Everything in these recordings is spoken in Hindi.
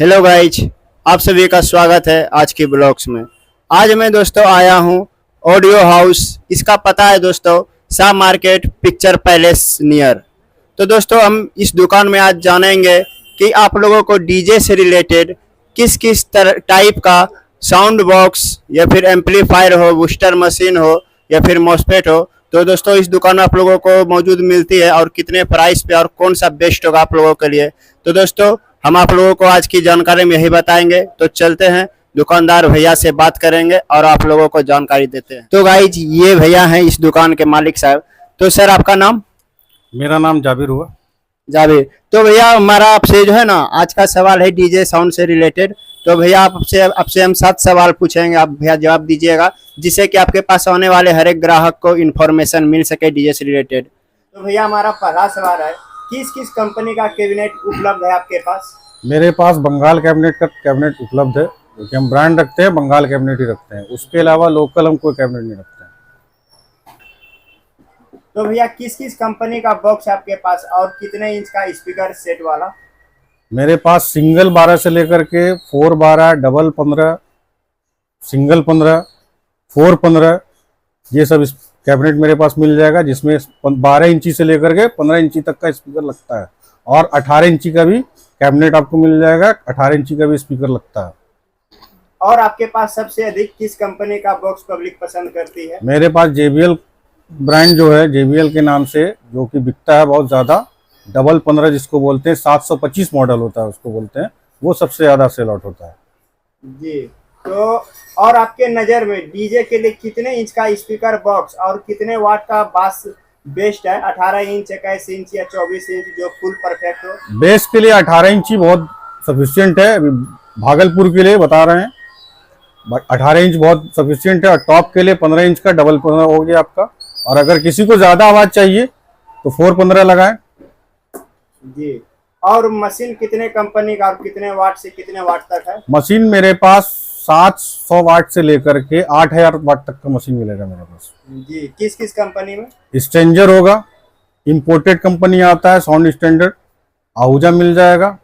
हेलो गाइज, आप सभी का स्वागत है आज की ब्लॉग्स में। आज मैं दोस्तों आया हूँ ऑडियो हाउस। इसका पता है दोस्तों, Shah market picture palace near. तो दोस्तों हम इस दुकान में आज जानेंगे कि आप लोगों को डीजे से रिलेटेड किस किस टाइप का साउंड बॉक्स या फिर एम्पलीफायर हो, बूस्टर मशीन हो या फिर मॉसफेट हो, तो दोस्तों इस दुकान में आप लोगों को मौजूद मिलती है और कितने प्राइस पे और कौन सा बेस्ट होगा आप लोगों के लिए। तो दोस्तों हम आप लोगों को आज की जानकारी में यही बताएंगे। तो चलते हैं, दुकानदार भैया से बात करेंगे और आप लोगों को जानकारी देते हैं। तो गाइज ये भैया हैं इस दुकान के मालिक साहब। तो सर आपका नाम? मेरा नाम जाबिर हुआ। जावेद। तो भैया हमारा आपसे जो है ना आज का सवाल है डीजे साउंड से रिलेटेड। तो भैया आपसे हम 7 सवाल पूछेंगे, आप भैया जवाब दीजिएगा, जिससे कि आपके पास आने वाले हर एक ग्राहक को इन्फॉर्मेशन मिल सके डीजे से रिलेटेड। तो भैया हमारा पहला सवाल है, किस किस कंपनी का कैबिनेट उपलब्ध है आपके पास? मेरे पास बंगाल कैबिनेट का कैबिनेट उपलब्ध है, क्योंकि हम ब्रांड रखते हैं, बंगाल कैबिनेट ही रखते हैं। उसके अलावा लोकल हम कोई कैबिनेट नहीं रखते हैं। तो भैया किस किस कंपनी का बॉक्स है आपके पास और कितने इंच का स्पीकर सेट वाला? मेरे पास सिंगल 12 से लेकर के 4 12, डबल 15, सिंगल 15, 4 15, ये सब कैबिनेट मेरे पास मिल जाएगा, जिसमें 12 इंची से लेकर के 15 इंची तक का स्पीकर लगता है। और 18 इंची का भी कैबिनेट आपको मिल जाएगा, 18 इंची का भी स्पीकर लगता है। और आपके पास सबसे अधिक किस कंपनी का बॉक्स पब्लिक पसंद करती है? मेरे पास JBL ब्रांड जो है, JBL के नाम से जो कि बिकता है बहुत ज़्यादा, डबल 15 जिसको बोलते हैं, 725 मॉडल होता है उसको बोलते हैं, वो सबसे ज़्यादा सेल आउट होता है जी। तो और आपके नज़र में डीजे के लिए कितने इंच का स्पीकर बॉक्स और कितने वाट का बास बेस्ट है? 18 इंच, 21 इंच या 24 इंच जो फुल परफेक्ट हो? बेस के लिए 18 इंची बहुत सफिशिएंट है। भागलपुर के लिए बता रहे हैं, 18 इंच बहुत सफिशिएंट है। और टॉप के लिए 15 इंच का डबल 15 हो गया आपका। और अगर किसी को ज़्यादा आवाज़ चाहिए तो 4 15 लगाएं जी। और मशीन कितने कंपनी का और कितने वाट से कितने वाट तक है? मशीन मेरे पास 700 वाट से लेकर के 8000 वाट तक का मशीन मिलेगा मेरे पास जी। किस किस कंपनी में? स्ट्रेंजर होगा, इंपोर्टेड कंपनी आता है साउंड स्टैंडर्ड, आहूजा मिल जाएगा,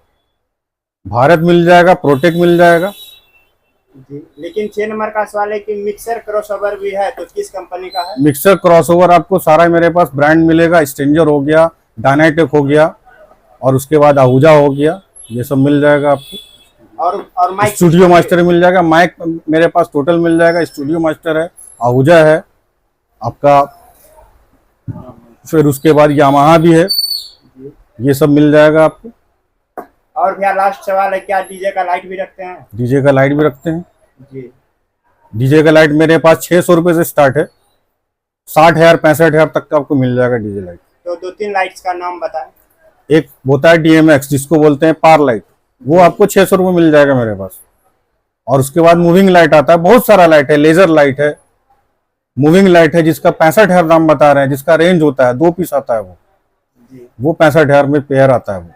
भारत मिल जाएगा, प्रोटेक मिल जाएगा जी। लेकिन 6 नंबर का सवाल है कि मिक्सर क्रॉसओवर भी है, तो किस कंपनी का है? मिक्सर क्रॉसओवर आपको सारा मेरे पास ब्रांड मिलेगा। स्ट्रेंजर हो गया, डायनाटेक हो गया, और उसके बाद आहूजा हो गया, ये सब मिल जाएगा आपको। और माइक? स्टूडियो मास्टर मिल जाएगा। माइक मेरे पास टोटल मिल जाएगा, स्टूडियो मास्टर है, आहूजा है आपका, फिर उसके बाद यामाहा भी है, ये सब मिल जाएगा आपको। और भैया लास्ट सवाल है, क्या डीजे का लाइट भी रखते हैं? डीजे का लाइट भी रखते हैं जी। डीजे का लाइट मेरे पास 600 रुपये से स्टार्ट है, 60,000 65,000 तक का आपको मिल जाएगा डीजे लाइट। तो 2-3 लाइट्स का नाम बताएं। एक होता है DMX जिसको बोलते हैं पार लाइट, वो आपको 600 रुपये मिल जाएगा मेरे पास। और उसके बाद मूविंग लाइट आता है, बहुत सारा लाइट है, लेजर लाइट है, मूविंग लाइट है, जिसका 65,000 दाम बता रहे हैं, जिसका रेंज होता है 2 पीस आता है वो 65,000 में पेयर आता है वो।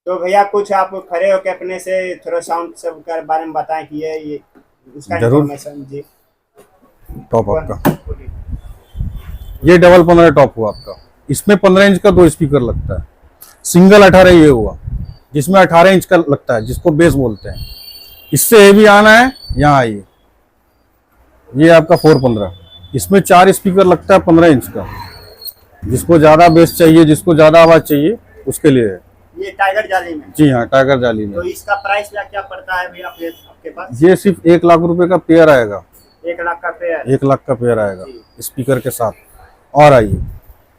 तो भैया कुछ आप खड़े होकर अपने से थोड़ा साउंड सब के बारे में बताएं कि ये उसका इंफॉर्मेशन जी। टॉप आपका ये डबल 15 टॉप हुआ आपका, इसमें 15 इंच का 2 स्पीकर लगता है। सिंगल 18 ये हुआ, जिसमें 18 इंच का लगता है, जिसको बेस बोलते हैं। इससे हेवी आना है, यहाँ आइए, ये आपका 4 15, इसमें 4 स्पीकर लगता है 15 इंच का। जिसको ज्यादा बेस चाहिए, जिसको ज्यादा आवाज चाहिए, उसके लिए है। ये टाइगर जाली में? जी हाँ, टाइगर जाली में। तो इसका प्राइस क्या पड़ता है भैया आपके पास? ये सिर्फ 1 लाख रुपए का पेयर आएगा। 1 लाख का पेयर? 1 लाख का पेयर आएगा स्पीकर के साथ। और आइए,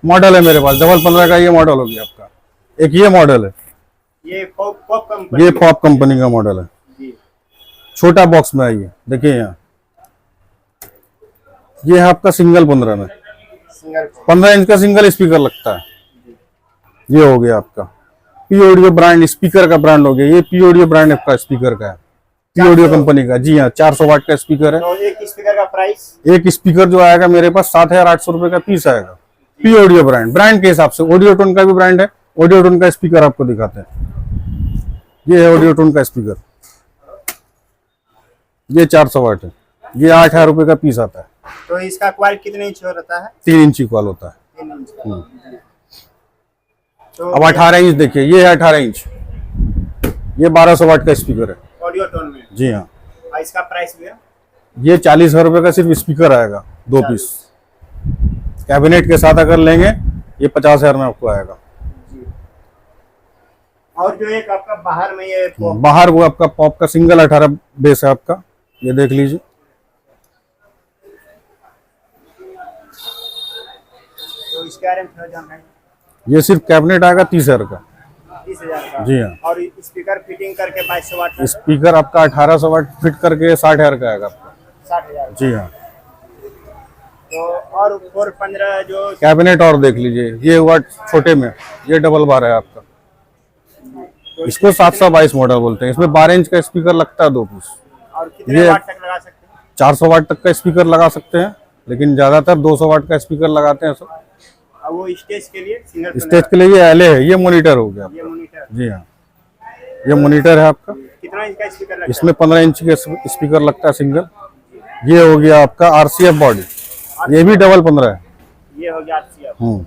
मॉडल है मेरे पास डबल 15 का, ये मॉडल हो गया आपका। एक ये मॉडल है, ये पॉप कंपनी? ये पॉप कंपनी का मॉडल है जी। छोटा बॉक्स में। आइए देखिए, यहाँ ये है आपका सिंगल 15 में, 15 इंच का सिंगल स्पीकर लगता है। ये हो गया आपका पी ऑडियो ब्रांड, स्पीकर का ब्रांड हो गया। ये पी ऑडियो ब्रांड आपका स्पीकर का है, पी ऑडियो कंपनी का। जी हाँ, 400 वाट का स्पीकर है। तो एक स्पीकर का प्राइस? एक स्पीकर जो आएगा मेरे पास 7,800 रुपए का पीस आएगा। पी ऑडियो ब्रांड के हिसाब से। ऑडियो टोन का भी ब्रांड है, ऑडियो टोन का स्पीकर आपको दिखाते हैं। ये है ऑडियो टोन का स्पीकर, ये 400 वाट है, ये 8,000 रुपए का पीस आता है। तो इसका क्वाल कितने इंच रहता है? 3 इंची क्वाल होता है। 3 इंच का। तो अब 18 इंच देखिए, ये है 18 इंच, ये 1200 वाट का स्पीकर है। ऑडियो टोन में। जी हाँ। और इसका प्राइस भी है? ये 40,000 रुपये का सिर्फ स्पीकर आएगा, 2 पीस। कैबिनेट के साथ अगर लेंगे ये 50,000 में आपको आएगा। और जो एक आपका बाहर में ये बाहर वो आपका पॉप का सिंगल 18 बेस है आपका, ये देख लीजिए। तो इसके बारे में थोड़ा जानकारी। ये सिर्फ कैबिनेट आएगा 30,000 का। 30,000 का। जी हाँ। और स्पीकर फिटिंग करके 2200 वाट का? स्पीकर आपका 1800 वाट फिट करके 60,000 का आएगा आपका। 60,000। जी हाँ। तो और 415 जो कैबिनेट और देख लीजिए, ये हुआ छोटे में, ये डबल बार है आपका। इसको 722 मॉडल बोलते हैं। इसमें 12 इंच का स्पीकर लगता है, 2 पीस। और कितने वाट तक लगा सकते हैं? 400 वाट तक का स्पीकर लगा सकते हैं, लेकिन ज्यादातर 200 वाट का स्पीकर लगाते हैं सब। और वो स्टेज के लिए सिंगल स्टेज के लिए ये एलए है, ये मॉनिटर हो गया ये आपका। मॉनिटर। जी हाँ, ये मॉनिटर है आपका। कितना इंच का स्पीकर लगता है? इसमें 15 इंच का स्पीकर लगता है सिंगल। ये हो गया आपका आरसीएफ बॉडी, ये भी डबल 15 है। ये हो गया RCF।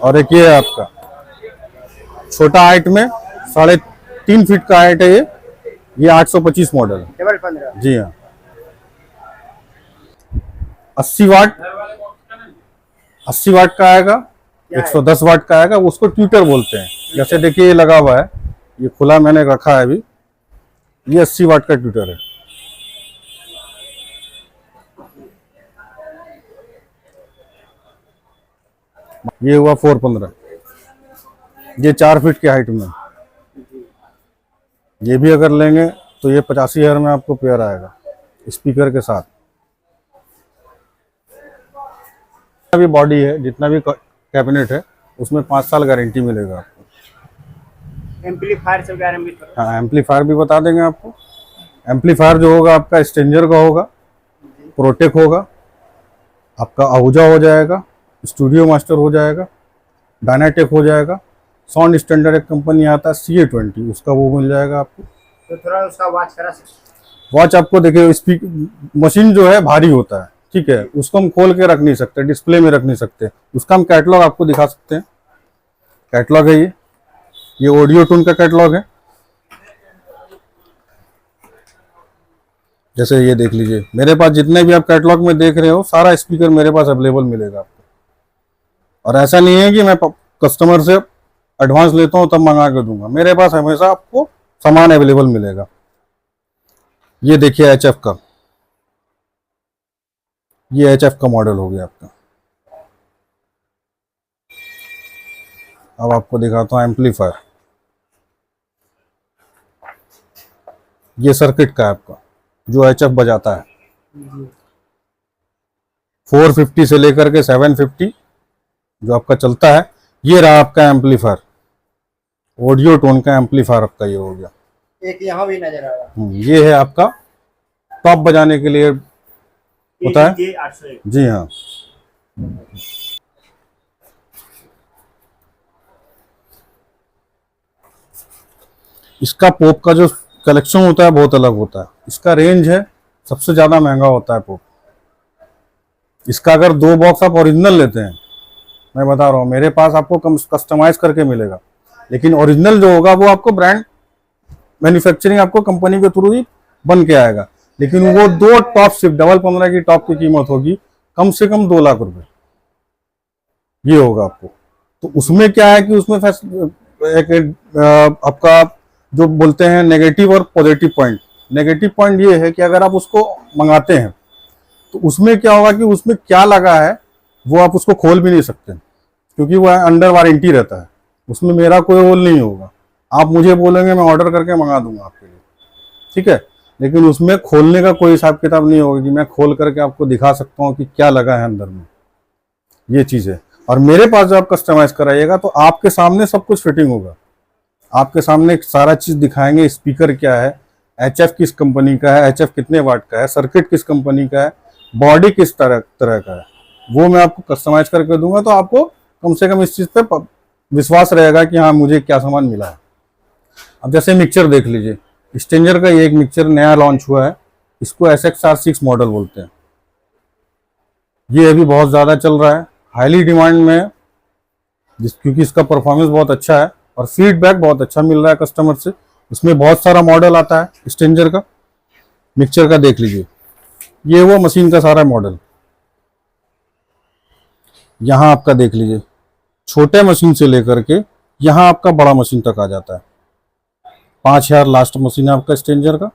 और एक ये है आपका छोटा हाइट में, 3.5 फीट का हाइट है ये 825 मॉडल है। डबल 15। जी हाँ। 80 वाट का आएगा, 110 वाट का आएगा, उसको ट्विटर बोलते हैं। जैसे देखिए ये लगा हुआ है, ये खुला मैंने रखा है अभी, ये 80 वाट का ट्विटर है। ये हुआ 415, ये 4 फीट की हाइट में। ये भी अगर लेंगे तो ये 85,000 में आपको पेयर आएगा स्पीकर के साथ। भी बॉडी है, जितना भी कैबिनेट है उसमें 5 साल गारंटी मिलेगा आपको। एम्पलीफायर से बारे में? हाँ, एम्पलीफायर भी बता देंगे आपको। एम्पलीफायर जो होगा आपका स्ट्रेंजर का होगा, प्रोटेक होगा, आपका आहूजा हो जाएगा, स्टूडियो मास्टर हो जाएगा, डायनाटेक हो जाएगा। साउंड स्टैंडर्ड एक कंपनी आता है CA20, उसका वो मिल जाएगा आपको। तो थोड़ा उसका वॉच करा सकते? वॉच आपको देखिए, मशीन जो है भारी होता है, ठीक है, उसको हम खोल के रख नहीं सकते, डिस्प्ले में रख नहीं सकते। उसका हम कैटलॉग आपको दिखा सकते हैं। कैटलॉग है ये ऑडियो टून का कैटलॉग है। जैसे ये देख लीजिए, मेरे पास जितने भी आप कैटलॉग में देख रहे हो सारा स्पीकर मेरे पास अवेलेबल मिलेगा आपको। और ऐसा नहीं है कि मैं कस्टमर से एडवांस लेता हूँ तब मंगा के दूंगा, मेरे पास हमेशा आपको सामान अवेलेबल मिलेगा। ये देखिए HF का, ये HF का मॉडल हो गया आपका। अब आपको दिखाता हूँ एम्पलीफायर। ये सर्किट का है आपका, जो HF बजाता है। 450 से लेकर के 750 जो आपका चलता है। ये रहा आपका एम्पलीफायर, ऑडियो टोन का एम्पलीफायर आपका ये हो गया। एक यहाँ भी नजर आ रहा है। ये है आपका टॉप बजाने के लिए होता है। ये 801। जी हाँ। इसका पॉप का जो कलेक्शन होता है बहुत अलग होता है। इसका रेंज है, सबसे ज्यादा महंगा होता है पॉप। इसका अगर 2 बॉक्स आप ओरिजिनल लेते हैं, मैं बता रहा हूँ, मेरे पास आपको कस्टमाइज करके मिलेगा, लेकिन ओरिजिनल जो होगा वो आपको ब्रांड मैन्युफैक्चरिंग आपको कंपनी के थ्रू ही बन के आएगा। लेकिन वो 2 टॉप सिर्फ डबल 15 की टॉप की कीमत होगी कम से कम 2 लाख रुपए, ये होगा आपको। तो उसमें क्या है कि उसमें एक आपका जो बोलते हैं नेगेटिव और पॉजिटिव पॉइंट। नेगेटिव पॉइंट ये है कि अगर आप उसको मंगाते हैं तो उसमें क्या होगा कि उसमें क्या लगा है वो आप उसको खोल भी नहीं सकते, क्योंकि वो अंडर वारंटी रहता है। उसमें मेरा कोई रोल नहीं होगा। आप मुझे बोलेंगे, मैं ऑर्डर करके मंगा दूंगा आपके लिए, ठीक है, लेकिन उसमें खोलने का कोई हिसाब किताब नहीं होगा कि मैं खोल करके आपको दिखा सकता हूँ कि क्या लगा है अंदर में। ये चीज़ है। और मेरे पास जब आप कस्टमाइज कराइएगा तो आपके सामने सब कुछ फिटिंग होगा, आपके सामने सारा चीज़ दिखाएंगे। स्पीकर क्या है, HF किस कंपनी का है, HF कितने वाट का है, सर्किट किस कंपनी का है, बॉडी किस तरह का है, वो मैं आपको कस्टमाइज करके दूंगा। तो आपको कम से कम इस चीज़ पे विश्वास रहेगा कि हाँ मुझे क्या सामान मिला है। अब जैसे मिक्सचर देख लीजिए, स्ट्रेंजर का ये एक मिक्सचर नया लॉन्च हुआ है, इसको SXR6 मॉडल बोलते हैं। ये अभी बहुत ज़्यादा चल रहा है, हाईली डिमांड में, क्योंकि इसका परफॉर्मेंस बहुत अच्छा है और फीडबैक बहुत अच्छा मिल रहा है कस्टमर से। इसमें बहुत सारा मॉडल आता है स्ट्रेंजर का। मिक्सचर का देख लीजिए, ये वो मशीन का सारा मॉडल। यहाँ आपका देख लीजिए, छोटे मशीन से लेकर के यहाँ आपका बड़ा मशीन तक आ जाता है। 5000 लास्ट मशीन है आपका स्ट्रेंजर का,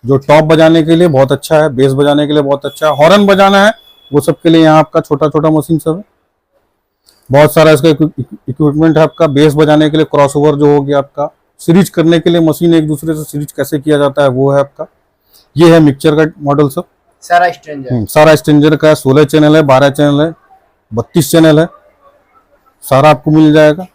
जो टॉप बजाने के लिए बहुत अच्छा है, बेस बजाने के लिए बहुत अच्छा है, हॉर्न बजाना है वो सब के लिए यहाँ आपका छोटा छोटा मशीन सब है। बहुत सारा इसका इक्विपमेंट है आपका। बेस बजाने के लिए क्रॉसओवर जो हो गया आपका, सीरीज करने के लिए मशीन एक दूसरे से सीरीज कैसे किया जाता है वो है आपका। ये है मिक्सचर का मॉडल सब, सारा स्ट्रेंजर। सारा स्ट्रेंजर का है। 16 चैनल है, 12 चैनल है, 32 चैनल है, सारा आपको मिल जाएगा।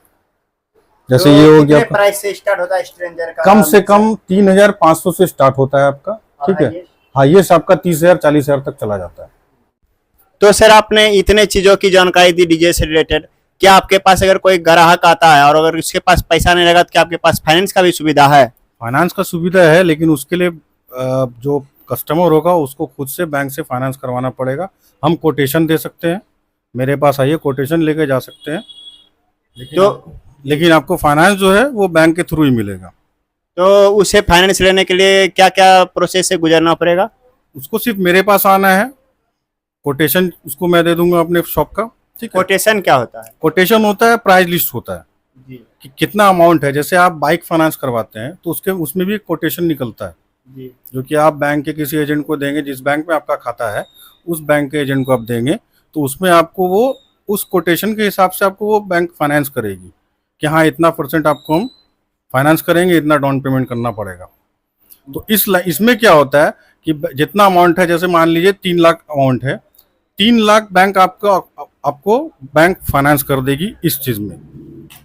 जैसे तो ये हो गया कितने प्राइस से स्टार्ट होता है स्ट्रेंजर का? कम से कम 3500 से स्टार्ट होता है आपका, ठीक है। हाईएस्ट आपका 30,000 40,000 तक चला जाता है। तो सर आपने इतने चीजों की जानकारी दी डीजे से रिलेटेड, क्या आपके पास अगर कोई ग्राहक आता है और अगर उसके पास पैसा नहीं लगा तो क्या आपके पास फाइनेंस का भी सुविधा है? फाइनेंस का सुविधा है, लेकिन उसके लिए जो कस्टमर होगा उसको खुद से बैंक से फाइनेंस करवाना पड़ेगा। हम कोटेशन दे सकते हैं, मेरे पास आइए कोटेशन लेके जा सकते हैं, लेकिन आपको फाइनेंस जो है वो बैंक के थ्रू ही मिलेगा। तो उसे फाइनेंस लेने के लिए क्या क्या प्रोसेस से गुजरना पड़ेगा? उसको सिर्फ मेरे पास आना है, कोटेशन उसको मैं दे दूंगा अपने शॉप का, ठीक है। कोटेशन क्या होता है? कोटेशन होता है, प्राइस लिस्ट होता है जी कि कितना अमाउंट है। जैसे आप बाइक फाइनेंस करवाते हैं तो उसमें भी कोटेशन निकलता है, जी जो कि आप बैंक के किसी एजेंट को देंगे, जिस बैंक में आपका खाता है उस बैंक के एजेंट को आप देंगे, तो उसमें आपको वो उस कोटेशन के हिसाब से आपको वो बैंक फाइनेंस करेगी कि हाँ इतना % आपको हम फाइनेंस करेंगे, इतना डाउन पेमेंट करना पड़ेगा। तो इसमें क्या होता है कि जितना अमाउंट है, जैसे मान लीजिए 3 लाख अमाउंट है, 3 लाख बैंक आपको बैंक फाइनेंस कर देगी इस चीज में।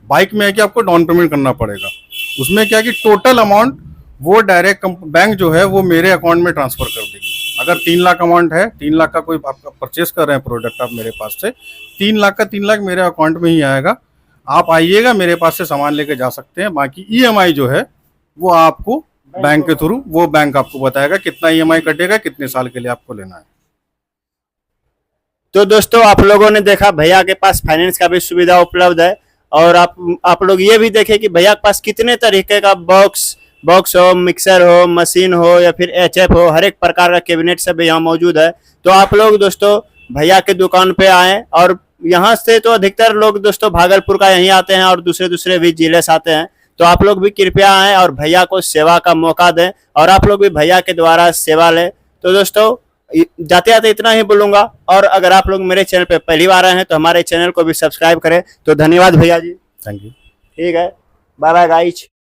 बाइक में है कि आपको डाउन पेमेंट करना पड़ेगा। उसमें क्या है कि टोटल अमाउंट वो डायरेक्ट बैंक जो है वो मेरे अकाउंट में ट्रांसफर कर देगी। अगर 3 लाख अमाउंट है, 3 लाख का कोई आप परचेस कर रहे हैं प्रोडक्ट आप मेरे पास से, 3 लाख का 3 लाख मेरे अकाउंट में ही आएगा। आप आइएगा, मेरे पास से सामान लेके जा सकते हैं। बाकी EMI जो है वो आपको बैंक के थ्रू वो बैंक आपको बताएगा कितना EMI कटेगा, कितने साल के लिए आपको लेना है। तो दोस्तों आप लोगों ने देखा भैया के पास फाइनेंस का भी सुविधा उपलब्ध है। और आप लोग ये भी देखें कि भैया के पास कितने तरीके का बॉक्स हो, मिक्सर हो, मशीन हो या फिर HF हो, हर एक प्रकार का कैबिनेट सब यहाँ मौजूद है। तो आप लोग दोस्तों भैया के दुकान पे आए, और यहाँ से तो अधिकतर लोग दोस्तों भागलपुर का यहीं आते हैं और दूसरे भी जिले से आते हैं। तो आप लोग भी कृपया आए और भैया को सेवा का मौका दें और आप लोग भी भैया के द्वारा सेवा लें। तो दोस्तों जाते जाते इतना ही बोलूंगा, और अगर आप लोग मेरे चैनल पे पहली बार आए हैं तो हमारे चैनल को भी सब्सक्राइब करें। तो धन्यवाद भैया जी, थैंक यू। ठीक है, बाय बाय गाइस।